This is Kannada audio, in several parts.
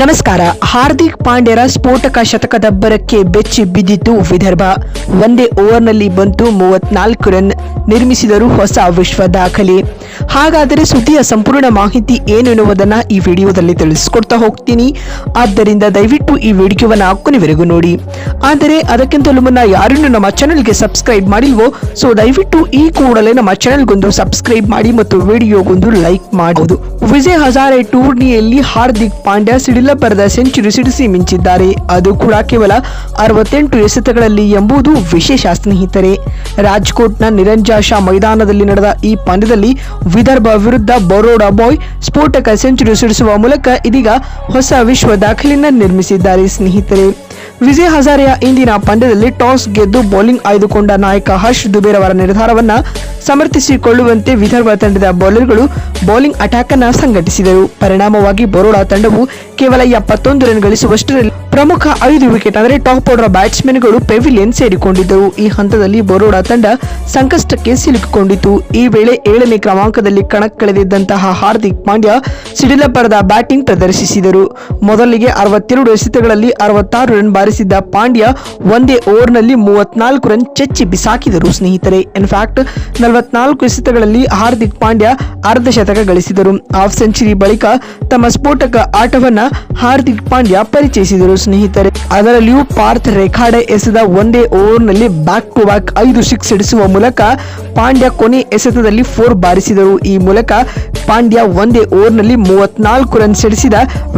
ನಮಸ್ಕಾರ. ಹಾರ್ದಿಕ್ ಪಾಂಡ್ಯರ ಸ್ಫೋಟಕ ಶತಕದಬ್ಬರಕ್ಕೆ ಬೆಚ್ಚಿ ಬಿದ್ದಿತ್ತು ವಿದರ್ಭ. ಒಂದೇ ಓವರ್ನಲ್ಲಿ ಬಂತು 34 ರನ್ ನಿರ್ಮಿಸಿದರು ಹೊಸ ವಿಶ್ವ ದಾಖಲೆ. ಹಾಗಾದರೆ ಸುದ್ದಿಯ ಸಂಪೂರ್ಣ ಮಾಹಿತಿ ಏನೆನ್ನುವುದನ್ನು ಈ ವಿಡಿಯೋದಲ್ಲಿ ತಿಳಿಸಿಕೊಡ್ತಾ ಹೋಗ್ತೀನಿ. ಆದ್ದರಿಂದ ದಯವಿಟ್ಟು ಈ ವಿಡಿಯೋವನ್ನು ಕೊನೆವರೆಗೂ ನೋಡಿ. ಆದರೆ ಅದಕ್ಕಿಂತಲೂ ಮುನ್ನ ಯಾರನ್ನು ನಮ್ಮ ಚಾನೆಲ್ಗೆ ಸಬ್ಸ್ಕ್ರೈಬ್ ಮಾಡಿಲ್ವೋ ಸೊ ದಯವಿಟ್ಟು ಈ ಕೂಡಲೇ ನಮ್ಮ ಚಾನೆಲ್ಗೊಂದು ಸಬ್ಸ್ಕ್ರೈಬ್ ಮಾಡಿ ಮತ್ತು ವಿಡಿಯೋಗೊಂದು ಲೈಕ್ ಮಾಡೋದು. ವಿಜಯ್ ಹಜಾರೆ ಟೂರ್ನಿಯಲ್ಲಿ ಹಾರ್ದಿಕ್ ಪಾಂಡ್ಯ ಸಿಡಿಲಬ್ಬರದ ಸೆಂಚುರಿ ಸಿಡಿಸಿ ಮಿಂಚಿದ್ದಾರೆ. ಅದು ಕೂಡ ಕೇವಲ 68 ಎಸೆತಗಳಲ್ಲಿ ಎಂಬುದು ವಿಶೇಷ ಸ್ನೇಹಿತರೆ. ರಾಜ್ಕೋಟ್ನ ನಿರಂಜನ್ ಶಾ ಮೈದಾನದಲ್ಲಿ ನಡೆದ ಈ ಪಂದ್ಯದಲ್ಲಿ ವಿದರ್ಭ ವಿರುದ್ಧ ಬರೋಡಾ ಬಾಯ್ ಸ್ಫೋಟಕ ಸೆಂಚುರಿ ಸಿಡಿಸುವ ಮೂಲಕ ಇದೀಗ ಹೊಸ ವಿಶ್ವ ದಾಖಲೆಯನ್ನು ನಿರ್ಮಿಸಿದ್ದಾರೆ ಸ್ನೇಹಿತರೆ. ವಿಜಯ್ ಹಜಾರೆಯ ಇಂದಿನ ಪಂದ್ಯದಲ್ಲಿ ಟಾಸ್ ಗೆದ್ದು ಬೌಲಿಂಗ್ ಆಯ್ದುಕೊಂಡ ನಾಯಕ ಹರ್ಷ್ ದುಬೇರ್ ಅವರ ನಿರ್ಧಾರವನ್ನ ಸಮರ್ಥಿಸಿಕೊಳ್ಳುವಂತೆ ವಿದರ್ಭ ತಂಡದ ಬೌಲರ್ಗಳು ಬೌಲಿಂಗ್ ಅಟ್ಯಾಕ್ ಅನ್ನು ಸಂಘಟಿಸಿದರು. ಪರಿಣಾಮವಾಗಿ ಬರೋಡಾ ತಂಡವು ಕೇವಲ 71 ರನ್ ಗಳಿಸುವಷ್ಟರಲ್ಲಿ ಪ್ರಮುಖ 5 ವಿಕೆಟ್ ಅಂದರೆ ಟಾಪ್ ಆರ್ಡರ್ ಬ್ಯಾಟ್ಸ್ಮನ್ಗಳು ಪೆವಿಲಿಯನ್ ಸೇರಿಕೊಂಡಿದ್ದರು. ಈ ಹಂತದಲ್ಲಿ ಬರೋಡಾ ತಂಡ ಸಂಕಷ್ಟಕ್ಕೆ ಸಿಲುಕಿಕೊಂಡಿತು. ಈ ವೇಳೆ 7ನೇ ಕ್ರಮಾಂಕದಲ್ಲಿ ಕಣಕ್ಕಿಳಿದಿದ್ದಂತಹ ಹಾರ್ದಿಕ್ ಪಾಂಡ್ಯ ಸಿಡಿಲಬ್ಬರದ ಬ್ಯಾಟಿಂಗ್ ಪ್ರದರ್ಶಿಸಿದರು. ಮೊದಲಿಗೆ 62 ಎಸೆತಗಳಲ್ಲಿ 66 ರನ್ ಬಾರಿಸಿದ್ದ ಪಾಂಡ್ಯ ಒಂದೇ ಓವರ್ನಲ್ಲಿ 34 ರನ್ ಚೆಚ್ಚಿ ಬಿಸಾಕಿದರು ಸ್ನೇಹಿತರೆ. ಇನ್ಫ್ಯಾಕ್ಟ್ 44 ಎಸೆತಗಳಲ್ಲಿ ಹಾರ್ದಿಕ್ ಪಾಂಡ್ಯ ಅರ್ಧ ಶತಕ ಗಳಿಸಿದರು. ಹಾಫ್ ಸೆಂಚುರಿ ಬಳಿಕ ತಮ್ಮ ಸ್ಫೋಟಕ ಆಟವನ್ನ ಹಾರ್ದಿಕ್ ಪಾಂಡ್ಯ ಪರಿಚಯಿಸಿದರು ಸ್ನೇಹಿತರೆ. ಅದರಲ್ಲಿಯೂ ಪಾರ್ಥ್ ರೆಕಾರ್ಡೆ ಎಸೆದ ಒಂದೇ ಓವರ್ನಲ್ಲಿ ಬ್ಯಾಕ್ ಟು ಬ್ಯಾಕ್ 5 ಸಿಕ್ಸ್ ಸಿಡಿಸುವ ಮೂಲಕ ಪಾಂಡ್ಯ ಕೊನೆ ಎಸೆತದಲ್ಲಿ 4 ಬಾರಿಸಿದರು. ಈ ಮೂಲಕ ಪಾಂಡ್ಯ ಒಂದೇ ಓವರ್ನಲ್ಲಿ 34 ರನ್ ಸಿಡಿಸಿದ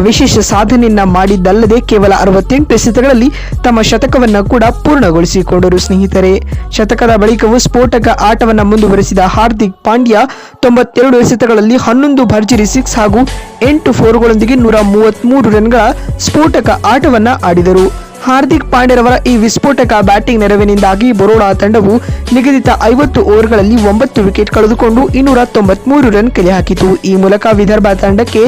ವಿಶೇಷ ಸಾಧನೆಯನ್ನ ಮಾಡಿದ್ದಲ್ಲದೆ ಕೇವಲ 68 ಎಸೆತಗಳಲ್ಲಿ ತಮ್ಮ ಶತಕವನ್ನ ಕೂಡ ಪೂರ್ಣಗೊಳಿಸಿಕೊಂಡರು ಸ್ನೇಹಿತರೆ. ಶತಕದ ಬಳಿಕವೂ ಸ್ಫೋಟಕ ಆಟವನ್ನ ಮುಂದುವರೆಸಿದ ಹಾರ್ದಿಕ್ ಪಾಂಡ್ಯ 92 ಎಸೆತಗಳಲ್ಲಿ 11 ಭರ್ಜರಿ 6 ಹಾಗೂ 8 ಫೋರ್ಗಳೊಂದಿಗೆ 133 ರನ್ಗಳ ಸ್ಫೋಟಕ ಆಟವನ್ನ ಆಡಿದರು. ಹಾರ್ದಿಕ್ ಪಾಂಡ್ಯರವರ ಈ ವಿಸ್ಫೋಟಕ ಬ್ಯಾಟಿಂಗ್ ನೆರವಿನಿಂದಾಗಿ ಬರೋಡಾ ತಂಡವು ನಿಗದಿತ 50 ಓವರ್ಗಳಲ್ಲಿ 9 ವಿಕೆಟ್ ಕಳೆದುಕೊಂಡು 293 ರನ್ ಕಲೆ ಹಾಕಿತು. ಈ ಮೂಲಕ ವಿದರ್ಭ ತಂಡಕ್ಕೆ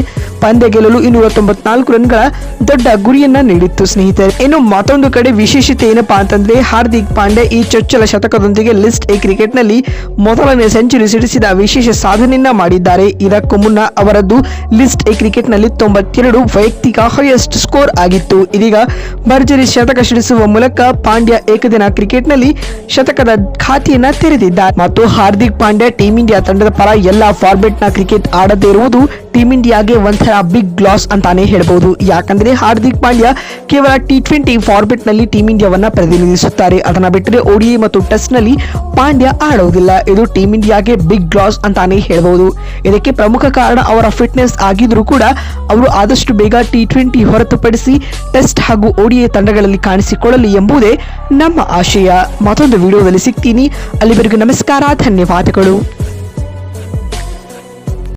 ಪಂದ್ಯ ಗೆಲ್ಲಲು 294 ರನ್ಗಳ ದೊಡ್ಡ ಗುರಿಯನ್ನ ನೀಡಿತ್ತು ಸ್ನೇಹಿತರೆ. ಇನ್ನು ಮತ್ತೊಂದು ಕಡೆ ವಿಶೇಷತೆ ಏನಪ್ಪಾ ಅಂತಂದ್ರೆ ಹಾರ್ದಿಕ್ ಪಾಂಡ್ಯ ಈ ಚೊಚ್ಚಲ ಶತಕದೊಂದಿಗೆ ಲಿಸ್ಟ್ ಎ ಕ್ರಿಕೆಟ್ನಲ್ಲಿ ಮೊದಲನೇ ಸೆಂಚುರಿ ಸಿಡಿಸಿದ ವಿಶೇಷ ಸಾಧನೆಯನ್ನ ಮಾಡಿದ್ದಾರೆ. ಇದಕ್ಕೂ ಮುನ್ನ ಅವರದ್ದು ಲಿಸ್ಟ್ ಎ ಕ್ರಿಕೆಟ್ನಲ್ಲಿ 92 ವೈಯಕ್ತಿಕ ಹೈಯೆಸ್ಟ್ ಸ್ಕೋರ್ ಆಗಿತ್ತು. ಇದೀಗ ಭರ್ಜರಿ ಶತಕ ಸಿಡಿಸುವ ಮೂಲಕ ಪಾಂಡ್ಯ ಏಕದಿನ ಕ್ರಿಕೆಟ್ನಲ್ಲಿ ಶತಕದ ಖಾತೆಯನ್ನ ತೆರೆದಿದ್ದಾರೆ. ಮತ್ತು ಹಾರ್ದಿಕ್ ಪಾಂಡ್ಯ ಟೀಂ ಇಂಡಿಯಾ ತಂಡದ ಪರ ಎಲ್ಲಾ ಫಾರ್ಮೆಟ್ನ ಕ್ರಿಕೆಟ್ ಆಡದೇ ಇರುವುದು ಟೀಂ ಇಂಡಿಯಾಗೆ ಒಂಥರ ಬಿಗ್ ಲಾಸ್ ಅಂತಾನೆ ಹೇಳ್ಬಹುದು. ಯಾಕಂದ್ರೆ ಹಾರ್ದಿಕ್ ಪಾಂಡ್ಯ ಕೇವಲ T20 ಫಾರ್ಮೆಟ್ ನಲ್ಲಿ ಟೀಂ ಇಂಡಿಯಾವನ್ನ ಪ್ರತಿನಿಧಿಸುತ್ತಾರೆ. ಅದನ್ನ ಬಿಟ್ಟರೆ ODI ಮತ್ತು ಟೆಸ್ಟ್ ನಲ್ಲಿ ಪಾಂಡ್ಯ ಆಡೋದಿಲ್ಲ. ಇದು ಟೀಂ ಇಂಡಿಯಾಗೆ ಬಿಗ್ ಲಾಸ್ ಅಂತಾನೆ ಹೇಳ್ಬಹುದು. ಇದಕ್ಕೆ ಪ್ರಮುಖ ಕಾರಣ ಅವರ ಫಿಟ್ನೆಸ್ ಆಗಿದ್ರೂ ಕೂಡ ಅವರು ಆದಷ್ಟು ಬೇಗ T20 ಹೊರತುಪಡಿಸಿ ಟೆಸ್ಟ್ ಹಾಗೂ ODI ತಂಡಗಳಲ್ಲಿ ಕಾಣಿಸಿಕೊಳ್ಳಲಿ ಎಂಬುದೇ ನಮ್ಮ ಆಶಯ. ಮತ್ತೊಂದು ವಿಡಿಯೋದಲ್ಲಿ ಸಿಗ್ತೀನಿ. ಅಲ್ಲಿವರೆಗೂ ನಮಸ್ಕಾರ, ಧನ್ಯವಾದಗಳು.